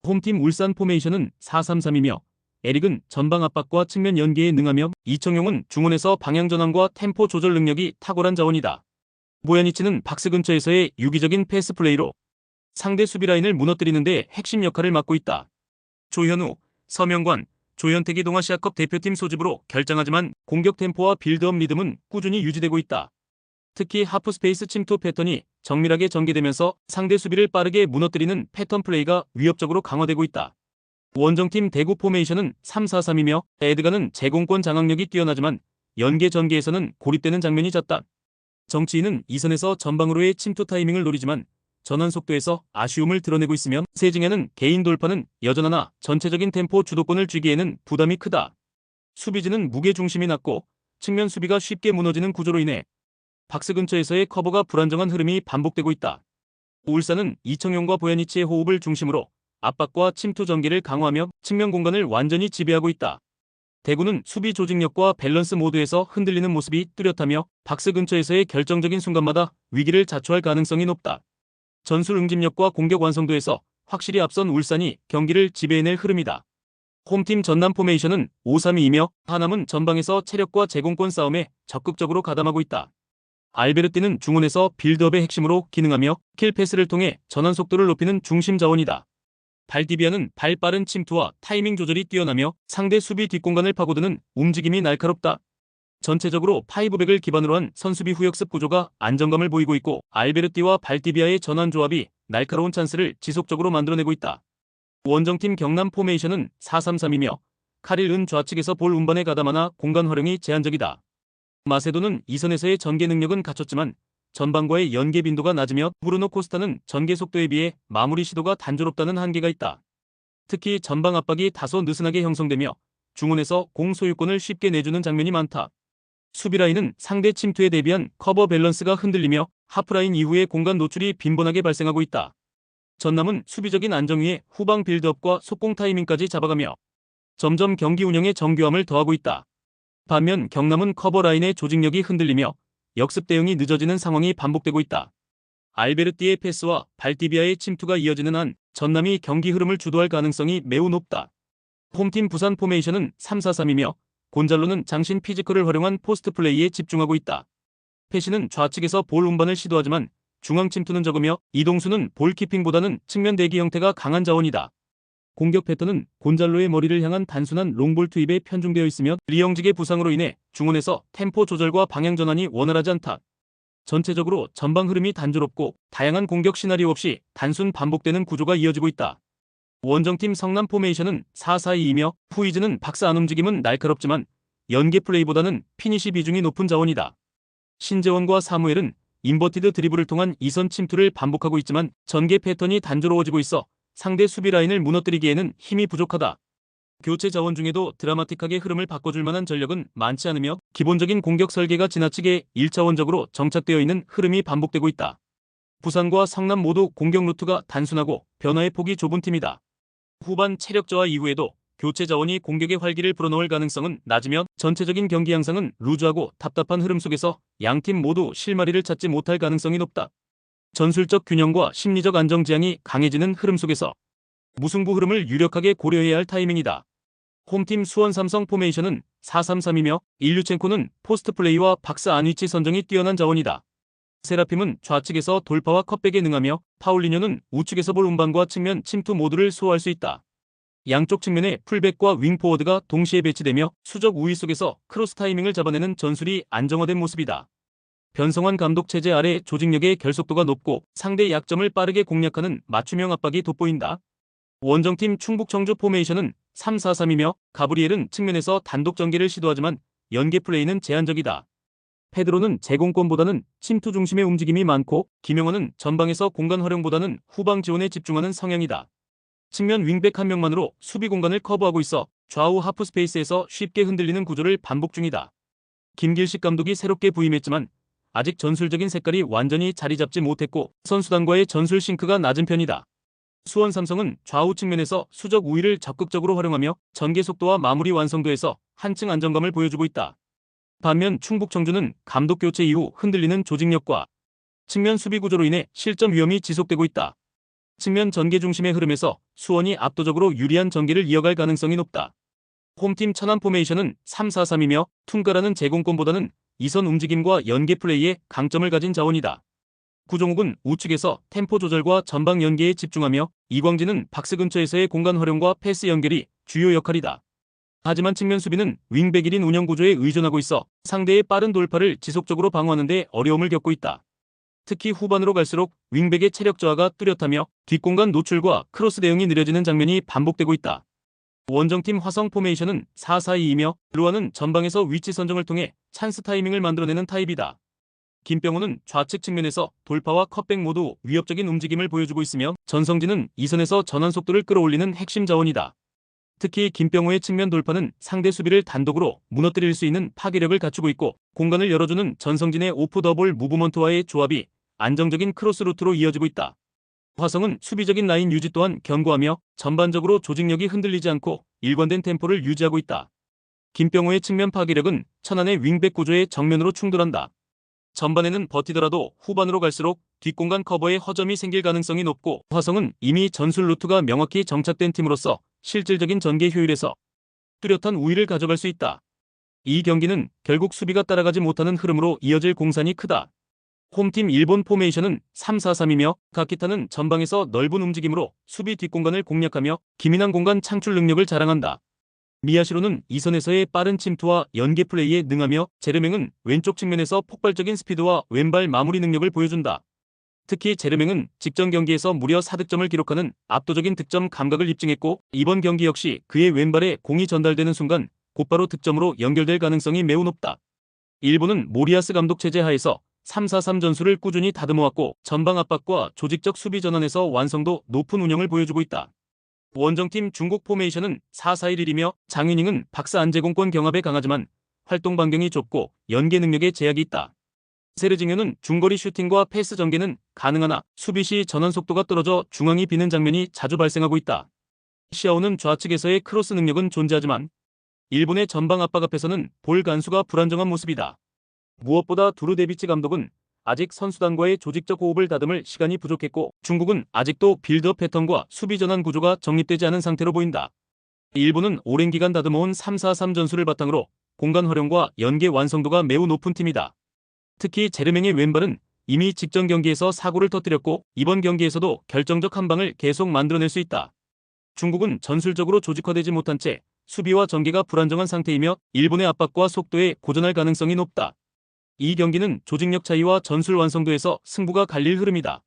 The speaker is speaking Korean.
홈팀 울산 포메이션은 4-3-3이며 에릭은 전방 압박과 측면 연계에 능하며 이청용은 중원에서 방향 전환과 템포 조절 능력이 탁월한 자원이다. 보야니치는 박스 근처에서의 유기적인 패스 플레이로 상대 수비 라인을 무너뜨리는 데 핵심 역할을 맡고 있다. 조현우, 서명관, 조현택이 동아시아컵 대표팀 소집으로 결장하지만 공격 템포와 빌드업 리듬은 꾸준히 유지되고 있다. 특히 하프스페이스 침투 패턴이 정밀하게 전개되면서 상대 수비를 빠르게 무너뜨리는 패턴 플레이가 위협적으로 강화되고 있다. 원정팀 대구 포메이션은 3-4-3이며 에드가는 제공권 장악력이 뛰어나지만 연계 전개에서는 고립되는 장면이 잦다. 정치인은 이선에서 전방으로의 침투 타이밍을 노리지만 전환 속도에서 아쉬움을 드러내고 있으며 세징야는 개인 돌파는 여전하나 전체적인 템포 주도권을 쥐기에는 부담이 크다. 수비진은 무게 중심이 낮고 측면 수비가 쉽게 무너지는 구조로 인해 박스 근처에서의 커버가 불안정한 흐름이 반복되고 있다. 울산은 이청용과 보야니치의 호흡을 중심으로 압박과 침투 전개를 강화하며 측면 공간을 완전히 지배하고 있다. 대구는 수비 조직력과 밸런스 모드에서 흔들리는 모습이 뚜렷하며 박스 근처에서의 결정적인 순간마다 위기를 자초할 가능성이 높다. 전술 응집력과 공격 완성도에서 확실히 앞선 울산이 경기를 지배해낼 흐름이다. 홈팀 전남 포메이션은 5-3-2이며 하남은 전방에서 체력과 제공권 싸움에 적극적으로 가담하고 있다. 알베르티는 중원에서 빌드업의 핵심으로 기능하며 킬 패스를 통해 전환 속도를 높이는 중심 자원이다. 발디비아는 발 빠른 침투와 타이밍 조절이 뛰어나며 상대 수비 뒷공간을 파고드는 움직임이 날카롭다. 전체적으로 파이브백을 기반으로 한 선수비 후역습 구조가 안정감을 보이고 있고 알베르티와 발디비아의 전환 조합이 날카로운 찬스를 지속적으로 만들어내고 있다. 원정팀 경남 포메이션은 4-3-3이며 카릴 은 좌측에서 볼 운반에 가담하나 공간 활용이 제한적이다. 마세도는 이선에서의 전개 능력은 갖췄지만 전방과의 연계 빈도가 낮으며 브루노 코스타는 전개 속도에 비해 마무리 시도가 단조롭다는 한계가 있다. 특히 전방 압박이 다소 느슨하게 형성되며 중원에서 공 소유권을 쉽게 내주는 장면이 많다. 수비라인은 상대 침투에 대비한 커버 밸런스가 흔들리며 하프라인 이후의 공간 노출이 빈번하게 발생하고 있다. 전남은 수비적인 안정 위에 후방 빌드업과 속공 타이밍까지 잡아가며 점점 경기 운영에 정교함을 더하고 있다. 반면 경남은 커버 라인의 조직력이 흔들리며 역습 대응이 늦어지는 상황이 반복되고 있다. 알베르티의 패스와 발디비아의 침투가 이어지는 한 전남이 경기 흐름을 주도할 가능성이 매우 높다. 홈팀 부산 포메이션은 3-4-3이며 곤잘로는 장신 피지컬을 활용한 포스트 플레이에 집중하고 있다. 페시는 좌측에서 볼 운반을 시도하지만 중앙 침투는 적으며 이동수는 볼키핑보다는 측면 대기 형태가 강한 자원이다. 공격 패턴은 곤잘로의 머리를 향한 단순한 롱볼 투입에 편중되어 있으며 리영직의 부상으로 인해 중원에서 템포 조절과 방향 전환이 원활하지 않다. 전체적으로 전방 흐름이 단조롭고 다양한 공격 시나리오 없이 단순 반복되는 구조가 이어지고 있다. 원정팀 성남 포메이션은 4-4-2이며 후이즈는 박스 안 움직임은 날카롭지만 연계 플레이보다는 피니시 비중이 높은 자원이다. 신재원과 사무엘은 인버티드 드리블을 통한 이선 침투를 반복하고 있지만 전개 패턴이 단조로워지고 있어 상대 수비 라인을 무너뜨리기에는 힘이 부족하다. 교체 자원 중에도 드라마틱하게 흐름을 바꿔줄 만한 전력은 많지 않으며 기본적인 공격 설계가 지나치게 1차원적으로 정착되어 있는 흐름이 반복되고 있다. 부산과 성남 모두 공격 루트가 단순하고 변화의 폭이 좁은 팀이다. 후반 체력 저하 이후에도 교체 자원이 공격의 활기를 불어넣을 가능성은 낮으며 전체적인 경기 양상은 루즈하고 답답한 흐름 속에서 양팀 모두 실마리를 찾지 못할 가능성이 높다. 전술적 균형과 심리적 안정지향이 강해지는 흐름 속에서 무승부 흐름을 유력하게 고려해야 할 타이밍이다. 홈팀 수원 삼성 포메이션은 4-3-3이며 일류첸코는 포스트 플레이와 박스 안 위치 선정이 뛰어난 자원이다. 세라핌은 좌측에서 돌파와 컷백에 능하며 파울리뇨는 우측에서 볼 운반과 측면 침투 모두를 소화할 수 있다. 양쪽 측면에 풀백과 윙포워드가 동시에 배치되며 수적 우위 속에서 크로스 타이밍을 잡아내는 전술이 안정화된 모습이다. 변성환 감독 체제 아래 조직력의 결속도가 높고 상대 약점을 빠르게 공략하는 맞춤형 압박이 돋보인다. 원정팀 충북 청주 포메이션은 3-4-3이며 가브리엘은 측면에서 단독 전개를 시도하지만 연계 플레이는 제한적이다. 페드로는 제공권보다는 침투 중심의 움직임이 많고 김영원은 전방에서 공간 활용보다는 후방 지원에 집중하는 성향이다. 측면 윙백 한 명만으로 수비 공간을 커버하고 있어 좌우 하프 스페이스에서 쉽게 흔들리는 구조를 반복 중이다. 김길식 감독이 새롭게 부임했지만 아직 전술적인 색깔이 완전히 자리 잡지 못했고 선수단과의 전술 싱크가 낮은 편이다. 수원 삼성은 좌우 측면에서 수적 우위를 적극적으로 활용하며 전개 속도와 마무리 완성도에서 한층 안정감을 보여주고 있다. 반면 충북 청주는 감독 교체 이후 흔들리는 조직력과 측면 수비 구조로 인해 실점 위험이 지속되고 있다. 측면 전개 중심의 흐름에서 수원이 압도적으로 유리한 전개를 이어갈 가능성이 높다. 홈팀 천안 포메이션은 3-4-3이며 퉁가라는 제공권보다는 이선 움직임과 연계 플레이에 강점을 가진 자원이다. 구종욱은 우측에서 템포 조절과 전방 연계에 집중하며 이광진은 박스 근처에서의 공간 활용과 패스 연결이 주요 역할이다. 하지만 측면 수비는 윙백 1인 운영 구조에 의존하고 있어 상대의 빠른 돌파를 지속적으로 방어하는 데 어려움을 겪고 있다. 특히 후반으로 갈수록 윙백의 체력 저하가 뚜렷하며 뒷공간 노출과 크로스 대응이 느려지는 장면이 반복되고 있다. 원정팀 화성 포메이션은 4-4-2이며 루아는 전방에서 위치 선정을 통해 찬스 타이밍을 만들어내는 타입이다. 김병호는 좌측 측면에서 돌파와 컷백 모두 위협적인 움직임을 보여주고 있으며 전성진은 이선에서 전환 속도를 끌어올리는 핵심 자원이다. 특히 김병호의 측면 돌파는 상대 수비를 단독으로 무너뜨릴 수 있는 파괴력을 갖추고 있고 공간을 열어주는 전성진의 오프 더볼 무브먼트와의 조합이 안정적인 크로스 루트로 이어지고 있다. 화성은 수비적인 라인 유지 또한 견고하며 전반적으로 조직력이 흔들리지 않고 일관된 템포를 유지하고 있다. 김병호의 측면 파괴력은 천안의 윙백 구조에 정면으로 충돌한다. 전반에는 버티더라도 후반으로 갈수록 뒷공간 커버에 허점이 생길 가능성이 높고 화성은 이미 전술 루트가 명확히 정착된 팀으로서 실질적인 전개 효율에서 뚜렷한 우위를 가져갈 수 있다. 이 경기는 결국 수비가 따라가지 못하는 흐름으로 이어질 공산이 크다. 홈팀 일본 포메이션은 3-4-3이며 가키타는 전방에서 넓은 움직임으로 수비 뒷공간을 공략하며 기민한 공간 창출 능력을 자랑한다. 미야시로는 이선에서의 빠른 침투와 연계 플레이에 능하며 제르맹은 왼쪽 측면에서 폭발적인 스피드와 왼발 마무리 능력을 보여준다. 특히 제르맹은 직전 경기에서 무려 4득점을 기록하는 압도적인 득점 감각을 입증했고 이번 경기 역시 그의 왼발에 공이 전달되는 순간 곧바로 득점으로 연결될 가능성이 매우 높다. 일본은 모리아스 감독 체제 하에서 3-4-3 전술을 꾸준히 다듬어왔고 전방 압박과 조직적 수비 전환에서 완성도 높은 운영을 보여주고 있다. 원정팀 중국 포메이션은 4-4-1-1이며 장윤닝은 박스 안제공권 경합에 강하지만 활동 반경이 좁고 연계 능력에 제약이 있다. 세르징요는 중거리 슈팅과 패스 전개는 가능하나 수비 시 전환 속도가 떨어져 중앙이 비는 장면이 자주 발생하고 있다. 시아오는 좌측에서의 크로스 능력은 존재하지만 일본의 전방 압박 앞에서는 볼 간수가 불안정한 모습이다. 무엇보다 두르데비치 감독은 아직 선수단과의 조직적 호흡을 다듬을 시간이 부족했고 중국은 아직도 빌드업 패턴과 수비 전환 구조가 정립되지 않은 상태로 보인다. 일본은 오랜 기간 다듬어온 3-4-3 전술을 바탕으로 공간 활용과 연계 완성도가 매우 높은 팀이다. 특히 제르맹의 왼발은 이미 직전 경기에서 사고를 터뜨렸고 이번 경기에서도 결정적 한 방을 계속 만들어낼 수 있다. 중국은 전술적으로 조직화되지 못한 채 수비와 전개가 불안정한 상태이며 일본의 압박과 속도에 고전할 가능성이 높다. 이 경기는 조직력 차이와 전술 완성도에서 승부가 갈릴 흐름이다.